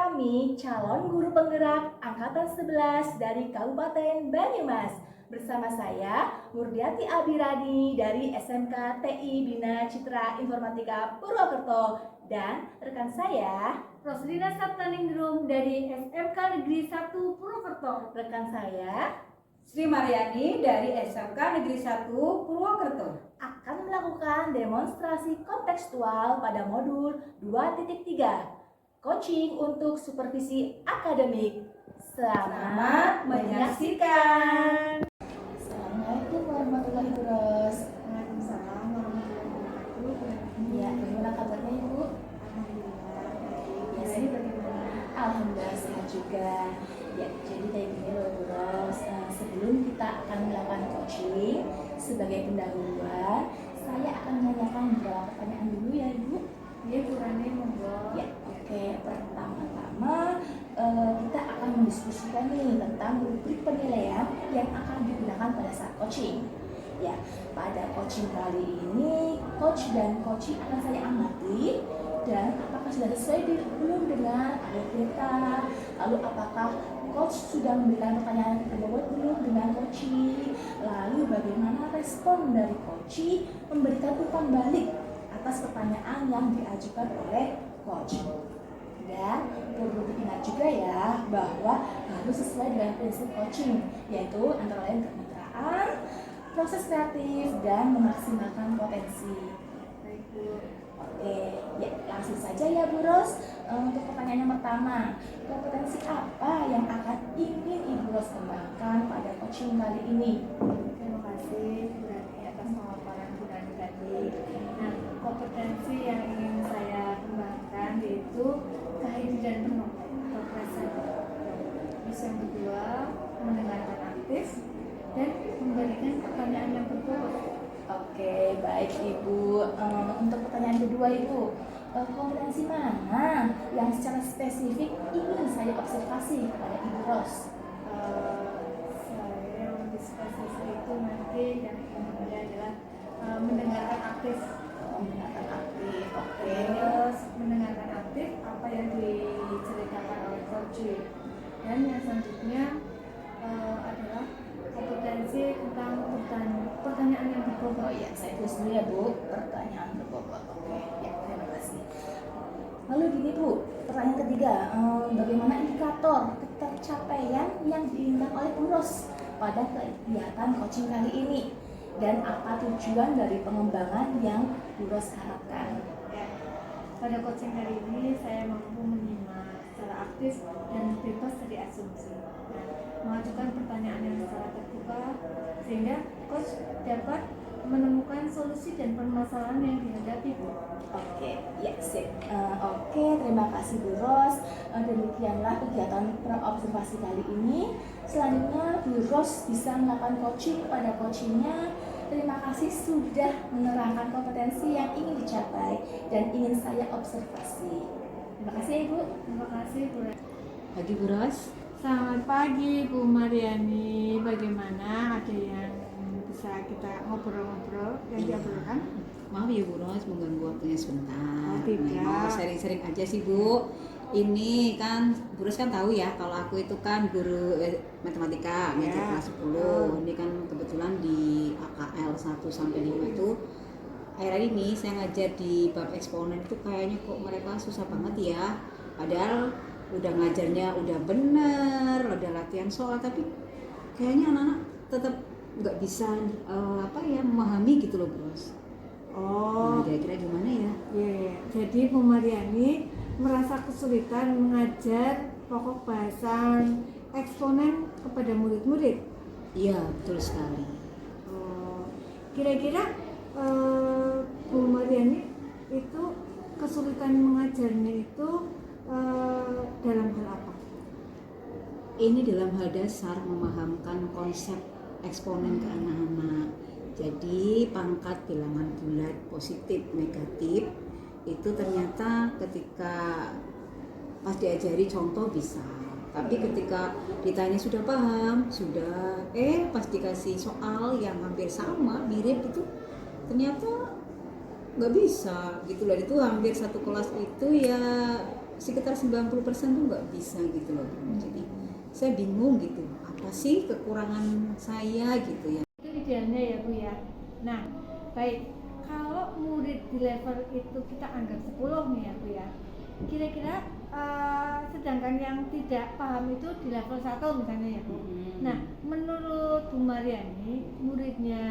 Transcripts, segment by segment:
Kami calon guru penggerak Angkatan 11 dari Kabupaten Banyumas. Bersama saya, Murdiati Abirani dari SMK TI Bina Citra Informatika Purwokerto. Dan rekan saya, Roslina Saptaningrum dari SMK Negeri 1 Purwokerto. Rekan saya, Sri Mariani dari SMK Negeri 1 Purwokerto akan melakukan demonstrasi kontekstual pada modul 2.3. Coaching untuk supervisi akademik. Selamat menyaksikan. Assalamualaikum warahmatullahi wabarakatuh. Waalaikumsalam warahmatullahi wabarakatuh. Ya, bagaimana kabarnya Ibu? Alhamdulillah. Ya, saya bagaimana? Alhamdulillah sehat juga. Ya, jadi kayak gini loh Bu Ros. Sebelum kita akan melakukan coaching, sebagai pendahuluan, saya akan menanyakan beberapa pertanyaan dulu ya Ibu. Iya, Bu Rani, monggo. Ya, oke. Pertama-tama kita akan mendiskusikan nih tentang rubrik penilaian yang akan digunakan pada saat coaching. Ya, pada coaching kali ini, coach dan coachee akan saya amati dan apakah sudah sesuai belum dengan alur kita, lalu apakah coach sudah memberikan pertanyaan tersebut belum dengan coachee, lalu bagaimana respon dari coachee memberikan umpan balik atas pertanyaan yang diajukan oleh coach. Dan perlu diingat juga ya bahwa harus sesuai dengan prinsip coaching, yaitu antara lain kemitraan, proses kreatif, dan memaksimalkan potensi. Baik, Bu. Oke, ya langsung saja ya Bu Ros. Untuk pertanyaan yang pertama, kompetensi apa yang akan ingin Ibu Ros kembangkan pada coaching kali ini? Terima kasih Bu Rani atas pemaparan Bu Rani tadi. Nah, kompetensi yang ingin saya kembangkan yaitu kehadiran penuh atau present. Terus yang kedua, mendengarkan aktif dan memberikan pertanyaan yang berbobot. Oke, baik Ibu. Untuk pertanyaan kedua Ibu, kompetensi mana yang secara spesifik ingin saya observasi kepada Ibu Ros? Saya lebih spesifik itu nanti yang kemudian adalah mendengarkan aktif. Mendengarkan aktif, oke. Terus mendengarkan aktif apa yang diceritakan oleh coach. Dan yang selanjutnya adalah kompetensi tentang pertanyaan yang berbobot. Oh iya, saya tulis dulu ya Bu, pertanyaan berbobot. Oke, ya terima kasih. Lalu gini Bu, pertanyaan ketiga, bagaimana indikator ketercapaian yang diinginkan oleh Bu Ros pada kegiatan coaching kali ini? Dan apa tujuan dari pengembangan yang Bu Ros harapkan? Ya. Pada coaching kali ini saya mampu menyimak secara aktif dan bebas dari asumsi. Nah, mengajukan pertanyaan yang secara terbuka sehingga coach dapat menemukan solusi dan permasalahan yang dihadapi, Bu. Oke, ya sip. Oke, terima kasih Bu Ros. Demikianlah kegiatan praobservasi kali ini. Selanjutnya Bu Ros bisa melakukan coaching kepada coachingnya. Terima kasih sudah menerangkan kompetensi yang ingin dicapai dan ingin saya observasi. Terima kasih ya Ibu. Terima kasih, Bu. Pagi Bu Ros. Selamat pagi Bu Mariani. Bagaimana, ada yang bisa kita ngobrol-ngobrol yang diobrolkan? Maaf ya Bu Ros, mengganggu waktunya sebentar. Oh, tidak. Mau sharing-sharing aja sih Bu. Ini kan Bu Ros kan tahu ya kalau aku itu kan guru matematika ngajar Ya. kelas 10. Ini kan kebetulan di AKL 1 sampai 5 itu akhir-akhir ini saya ngajar di bab eksponen itu kayaknya kok mereka susah banget ya. Padahal udah ngajarnya udah bener, udah latihan soal, tapi kayaknya anak-anak tetap nggak bisa memahami gitu loh Bu Ros. Oh, Nah, kira-kira gimana ya? ya. Jadi Bu Mariani merasa kesulitan mengajar pokok bahasan eksponen kepada murid-murid. Iya, betul sekali. Oh, kira-kira Bu Mariani itu kesulitan mengajarnya itu dalam hal apa? Ini dalam hal dasar memahamkan konsep eksponen ke anak-anak. Jadi pangkat bilangan bulat positif negatif itu ternyata ketika pas diajari contoh bisa, tapi ketika ditanya sudah paham, sudah pas dikasih soal yang hampir sama mirip itu ternyata nggak bisa gitu loh. Itu hampir satu kelas itu ya sekitar 90% tuh nggak bisa gitu loh. Jadi saya bingung gitu, apa sih kekurangan saya gitu ya. Itu idealnya ya Bu ya. Nah, baik, kalau murid di level itu kita anggap 10 nih ya Bu ya, kira-kira sedangkan yang tidak paham itu di level 1 misalnya ya Bu. Nah, menurut Bu Mariani, muridnya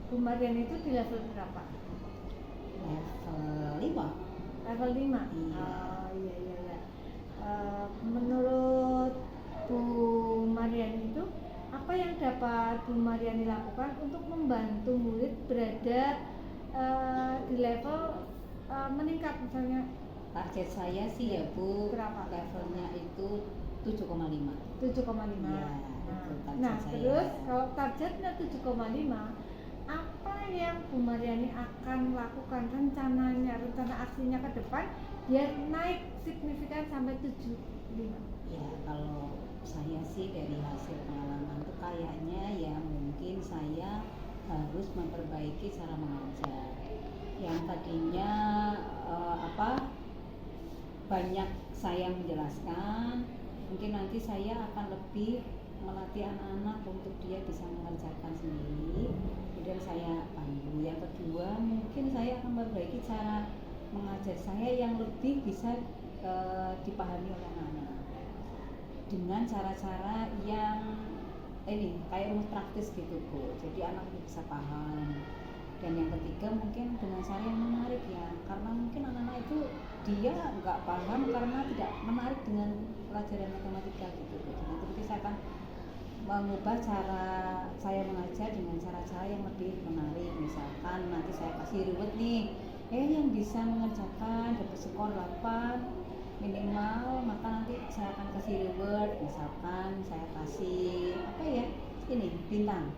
Bu Mariani itu di level berapa? Level 5. Level 5? Iya. Iya. Menurut Bu Mariani itu apa yang dapat Bu Mariani lakukan untuk membantu murid berada di level meningkat misalnya? Target saya sih ya Bu, Berapa? levelnya itu 7,5. 7,5. Iya, itu target Nah, saya. terus kalau targetnya 7,5, apa yang Bu Mariani akan lakukan rencana aksinya ke depan biar naik signifikan sampai 75? Ya, kalau saya sih dari hasil pengalaman itu kayaknya ya mungkin saya harus memperbaiki cara mengajar. Yang tadinya banyak saya menjelaskan, mungkin nanti saya akan lebih melatih anak-anak untuk dia bisa mengerjakan sendiri, kemudian saya pandu. Yang kedua, mungkin saya akan memperbaiki cara mengajar saya yang lebih bisa dipahami oleh anak-anak dengan cara-cara yang kayak rumus praktis gitu Bu, jadi anak bisa paham. Dan yang ketiga mungkin dengan cara yang menarik ya, karena mungkin anak-anak itu dia nggak paham karena tidak menarik dengan pelajaran matematika gitu. Nanti saya akan mengubah cara saya mengajar dengan cara-cara yang lebih menarik. Misalkan nanti saya kasih reward nih, yang bisa mengerjakan dapat skor 8 minimal, maka nanti saya akan kasih reward. Misalkan saya kasih bintang.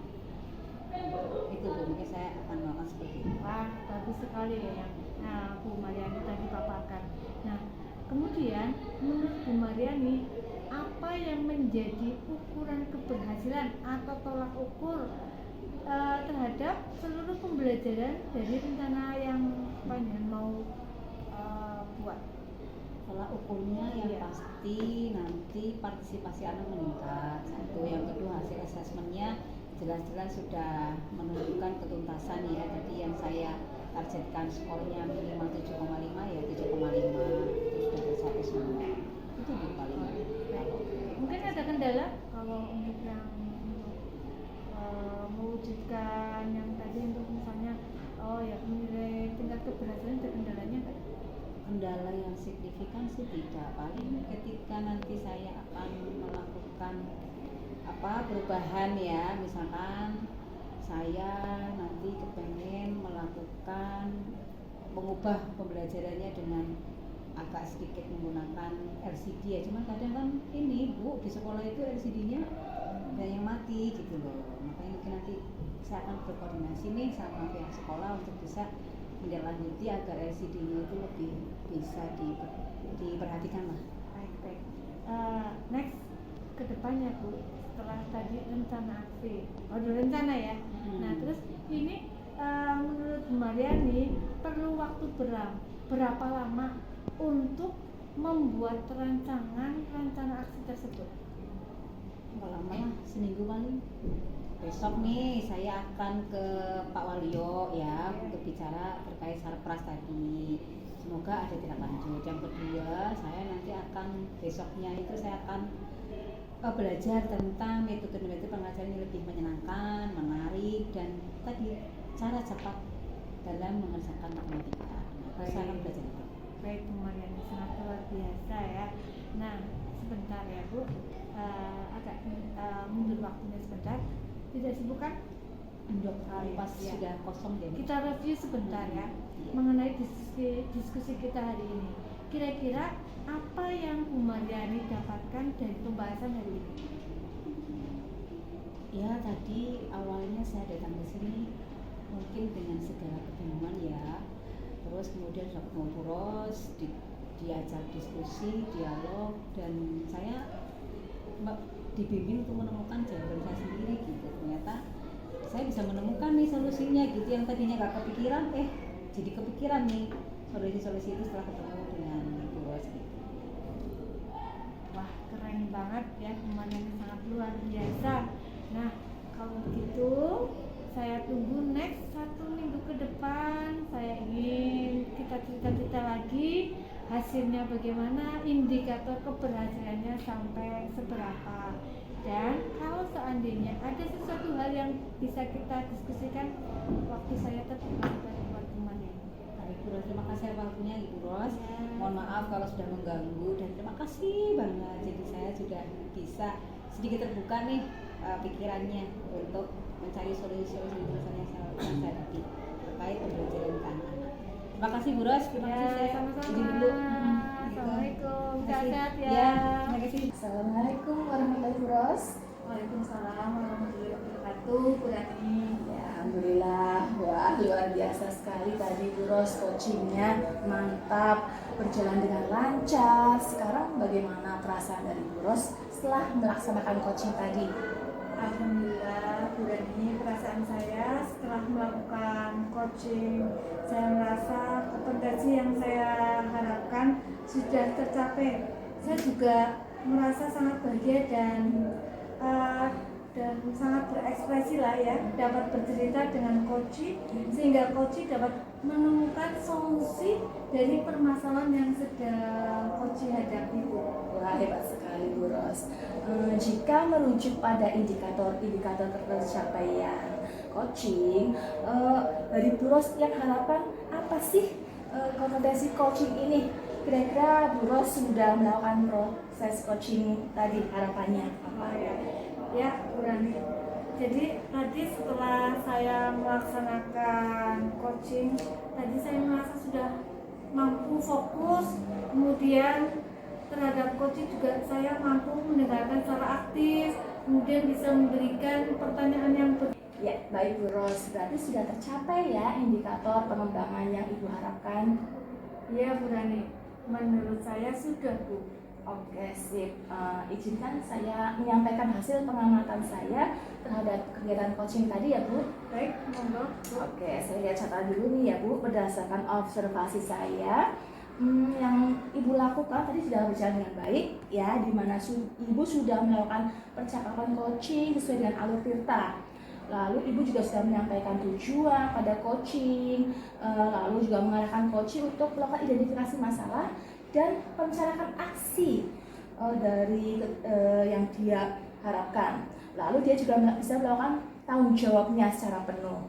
Itu Bu, mungkin saya akan melakukan seperti itu. Wah, bagus sekali ya yang Bu Mariani tadi paparkan. Nah, kemudian menurut Bu Mariani, apa yang menjadi ukuran keberhasilan atau tolak ukur terhadap seluruh pembelajaran dari rencana yang panjenengan mau buat? Tolak ukurnya yang Iya. pasti nanti partisipasi anak meningkat. Satu, yang kedua hasil asesmennya jelas-jelas sudah menunjukkan ketuntasan ya. Tadi yang saya targetkan skornya minimal 7,5 ya 7,5 itu sudah tercapai semua. Itu yang paling Mungkin ada kendala kalau untuk yang mewujudkan yang tadi untuk misalnya nilai tingkat keberhasilan, ada kendalanya nggak? kendala yang signifikan sih tidak. Paling ketika nanti saya akan melakukan perubahan ya, misalkan saya nanti kepengen mengubah pembelajarannya dengan agak sedikit menggunakan LCD ya, cuma kadang kan Bu di sekolah itu LCD-nya ada yang mati gitu loh. Makanya mungkin nanti saya akan berkoordinasi nih sama pihak sekolah untuk bisa menindaklanjuti agar LCD-nya itu lebih bisa diperhatikan lah. Baik. Next ke depannya Bu, setelah tadi rencana aksi, rencana ya. Nah terus ini menurut Bu Mariani perlu waktu berapa lama untuk membuat rencana aksi tersebut? Nggak lama lah, seminggu paling. Besok nih saya akan ke Pak Walio ya untuk bicara terkait sarpras tadi. Semoga ada tindak lanjut. Yang kedua, saya nanti akan besoknya itu saya akan belajar tentang metode pengajaran yang lebih menyenangkan, menarik, dan tadi cara cepat dalam mengerjakan matematika. Saya akan belajar itu. Baik Bu Mariani, sangat luar biasa ya. Nah sebentar ya Bu, agak mundur waktunya sebentar. Tidak sibuk kan? Pas ya. sudah kosong jadi. Kita review sebentar ya mengenai diskusi kita hari ini. Kira-kira apa yang Bu Mariani dapatkan dari pembahasan hari ini? Ya tadi awalnya saya datang ke sini mungkin dengan segala kebingungan ya. Terus kemudian sudah ngobrol, diajak diskusi, dialog, dan saya dibimbing untuk menemukan jawaban saya sendiri gitu. Ternyata saya bisa menemukan nih solusinya gitu, yang tadinya gak kepikiran jadi kepikiran nih solusi-solusi itu setelah ketemu dengan Bu Ros gitu. Wah, keren banget ya, pemandangan sangat luar biasa. Nah, kalau begitu saya tunggu next 1 minggu ke depan. Saya ingin kita cerita-cerita lagi hasilnya bagaimana, indikator keberhasilannya sampai seberapa. Dan kalau seandainya ada sesuatu hal yang bisa kita diskusikan, waktu saya terbuka buat teman ini. Baik Bu Ros, terima kasih atas waktunya Ibu Ros. Ya. Mohon maaf kalau sudah mengganggu dan terima kasih banget. Jadi saya sudah bisa sedikit terbuka nih pikirannya untuk mencari solusi-solusi yang saya hadapi terkait pembelajaran ke anak-anak. Terima kasih Bu Ros. Terima kasih, saya sama-sama. izin dulu. Assalamualaikum. Terima kasih. Sehat ya. Ya, terima kasih. Assalamualaikum warahmatullahi wabarakatuh. Waalaikumsalam warahmatullahi wabarakatuh. Bu Rani. Ya, alhamdulillah, wah luar biasa sekali tadi Bu Ros, coachingnya mantap, berjalan dengan lancar. Sekarang bagaimana perasaan dari Bu Ros setelah melaksanakan coaching tadi? Alhamdulillah, Bu Rani, perasaan saya setelah melakukan coaching, saya merasa kompetensi yang saya harapkan sudah tercapai. Saya juga merasa sangat bahagia dan sangat berekspresi lah ya, dapat bercerita dengan coach, sehingga coach dapat menemukan solusi dari permasalahan yang sedang coach hadapi, Bu. Wah, hebat sekali Bu Ros. Jika merujuk pada indikator-indikator tercapaian coaching, dari Bu Ros yang harapan apa sih kompetensi coaching ini? Kira-kira Bu Ros sudah melakukan proses coaching tadi, harapannya apa? Ya, Bu Rani. Jadi tadi setelah saya melaksanakan coaching, tadi saya merasa sudah mampu fokus, kemudian terhadap coaching juga saya mampu mendengarkan secara aktif, kemudian bisa memberikan pertanyaan yang Ya, baik Bu Ros, berarti sudah tercapai ya indikator pengembangan yang Ibu harapkan. Ya, Bu Rani, menurut saya sudah, Bu. Oke, sip. Izinkan saya menyampaikan hasil pengamatan saya terhadap kegiatan coaching tadi ya Bu. Baik, monggo. Oke, saya lihat catatan dulu nih ya Bu, berdasarkan observasi saya. Yang Ibu lakukan tadi sudah berjalan dengan baik ya, di mana Ibu sudah melakukan percakapan coaching sesuai dengan alur Tirta. Lalu Ibu juga sudah menyampaikan tujuan pada coaching, lalu juga mengarahkan coaching untuk melakukan identifikasi masalah dan merencanakan aksi dari yang dia harapkan. Lalu dia juga bisa melakukan tanggung jawabnya secara penuh.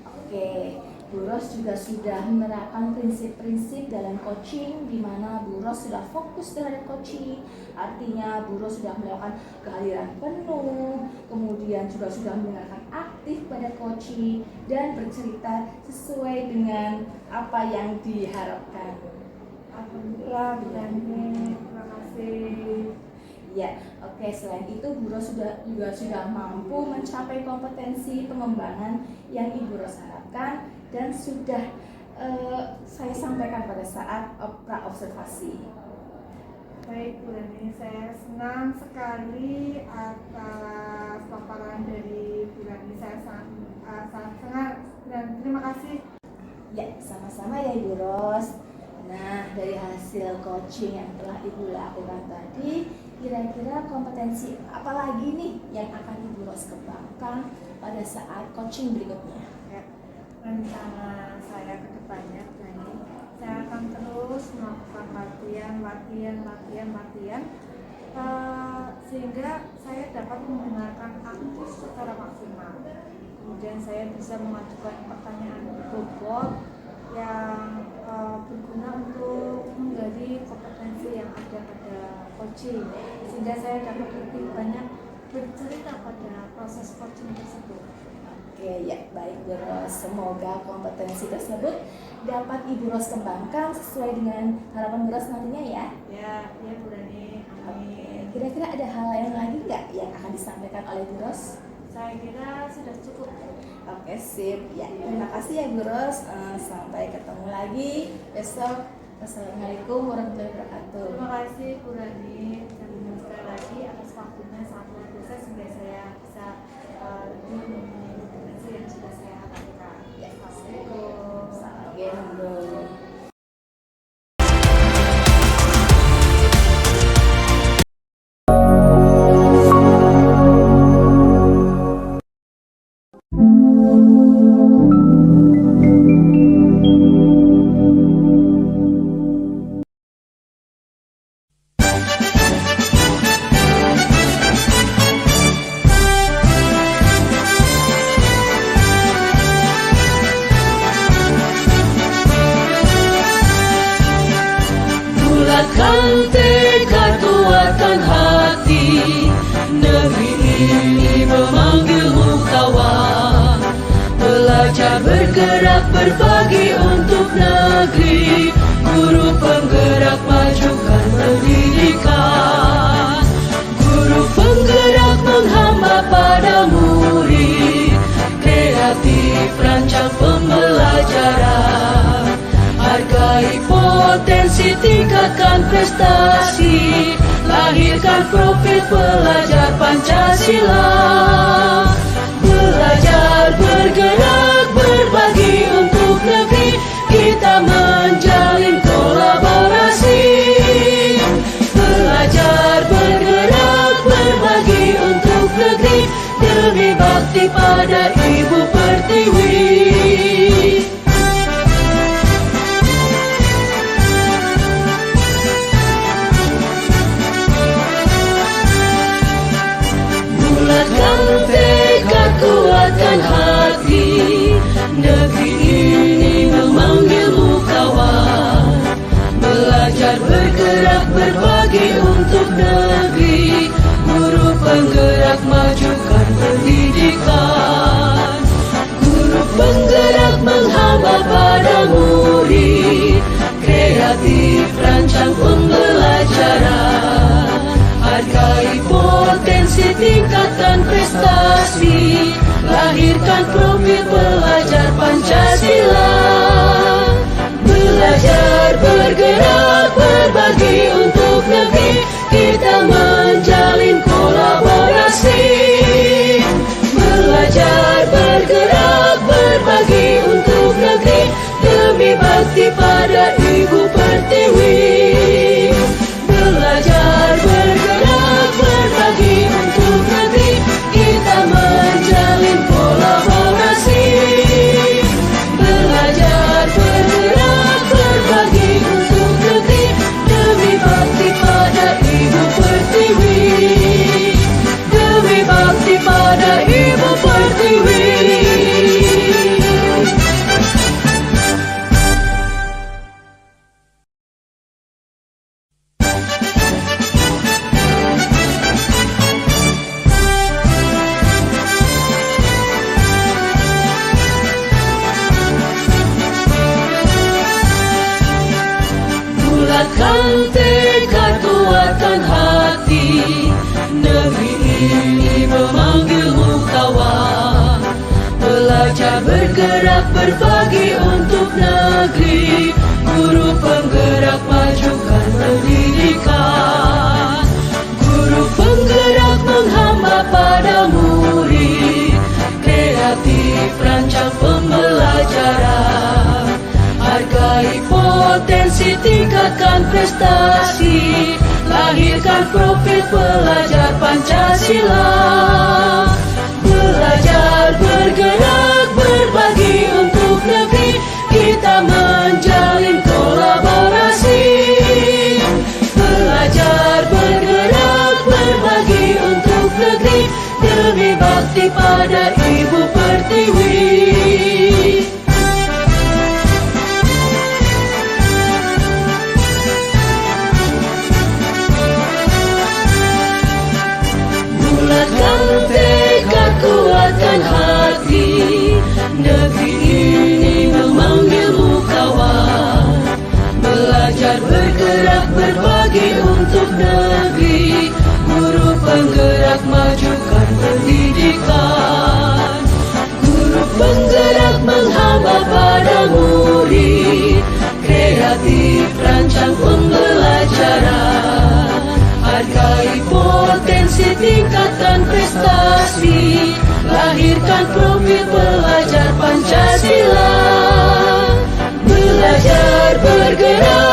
Oke, Bu Ros juga sudah menerapkan prinsip-prinsip dalam coaching, di mana Bu Ros sudah fokus terhadap coaching. Artinya Bu Ros sudah melakukan kehadiran penuh, kemudian juga sudah mendengarkan aktif pada coaching dan bercerita sesuai dengan apa yang diharapkan. Alhamdulillah, Bu Rani, terima kasih. Ya, oke. Selain itu, Bu Ros juga sudah mampu mencapai kompetensi pengembangan yang Ibu Ros harapkan dan sudah saya sampaikan pada saat pra-observasi. Baik, Bu Rani, saya senang sekali atas paparan dari Bu Rani. Saya sangat senang dan terima kasih. Ya, sama-sama ya Ibu Ros. Nah, dari hasil coaching yang telah Ibu lakukan tadi, kira-kira kompetensi apa lagi nih yang akan Ibu Ros kembangkan pada saat coaching berikutnya? Ya, rencana saya ke depannya, Bu Rani, saya akan terus melakukan latihan, sehingga saya dapat mendengarkan aktif secara maksimal. Kemudian saya bisa mengajukan pertanyaan bobot yang berguna untuk menggali kompetensi yang ada pada coaching, sehingga saya dapat lebih banyak bercerita pada proses coaching tersebut. Oke, ya baik Bu Ros. Semoga kompetensi tersebut dapat Ibu Ros kembangkan sesuai dengan harapan Bu Ros nantinya ya. Ya, Bu Rani. Amin. Kira-kira ada hal lain lagi nggak yang akan disampaikan oleh Bu Ros? Saya kira sudah cukup. Oke, sip. Ya, terima kasih ya Bu Ros. Sampai ketemu lagi besok. Assalamualaikum warahmatullahi wabarakatuh. Terima kasih Bu Rani, dan sekali lagi atas waktunya sangat luar biasa sehingga saya bisa lebih memahami kompetensi yang sudah saya harapkan. Ya, Assalamualaikum. Salam. Oke, monggo. Bulatkan tekad, kuatkan hati, negeri ini memanggilmu kawan. Belajar bergerak berbagi untuk negeri, guru penggerak majukan pendidikan. Guru penggerak menghamba pada murid, kreatif rancang pembelajaran. Hargai potensi, tingkatkan prestasi, lahirkan profil pelajar Pancasila. Belajar bergerak berbagi untuk negeri, kita menjalin kolaborasi. Belajar bergerak berbagi untuk negeri, demi bakti pada Ibu Pertiwi. Bulatkan tekad, kuatkan hati, negeri ini memanggilmu kawan. Belajar bergerak berbagi untuk negeri, guru penggerak majukan pendidikan. Guru penggerak menghamba pada murid, kreatif rancang pembelajaran. Hargai potensi, tingkatkan prestasi, lahirkan profil pelajar Pancasila. Belajar bergerak berbagi untuk negeri, kita menjalin kolaborasi. Belajar bergerak berbagi untuk negeri, demi bakti pada Ibu Pertiwi. Belajar bergerak berbagi untuk negeri, kita menjalin kolaborasi. Belajar bergerak berbagi untuk negeri, demi bakti pada Ibu Pertiwi. Demi bakti pada Ibu Pertiwi. Bulatkan tekad, kuatkan hati, negeri ini memanggilmu kawan. Belajar bergerak berbagi untuk negeri, guru penggerak majukan pendidikan. Guru penggerak menghamba pada murid, kreatif rancang pembelajaran. Hargai potensi, tingkatkan prestasi, lahirkan profil pelajar Pancasila. Belajar bergerak berbagi untuk negeri, kita menjalin kolaborasi. Belajar bergerak berbagi untuk negeri, demi bakti pada Ibu Pertiwi. Bulatkan tekad, kuatkan hati, negeri ini memanggilmu kawan. Belajar bergerak berbagi untuk negeri, guru penggerak majukan pendidikan. Guru penggerak menghamba pada murid, kreatif rancang pembelajaran. Hargai potensi, tingkatkan prestasi, lahirkan profil pelajar Pancasila. bergerak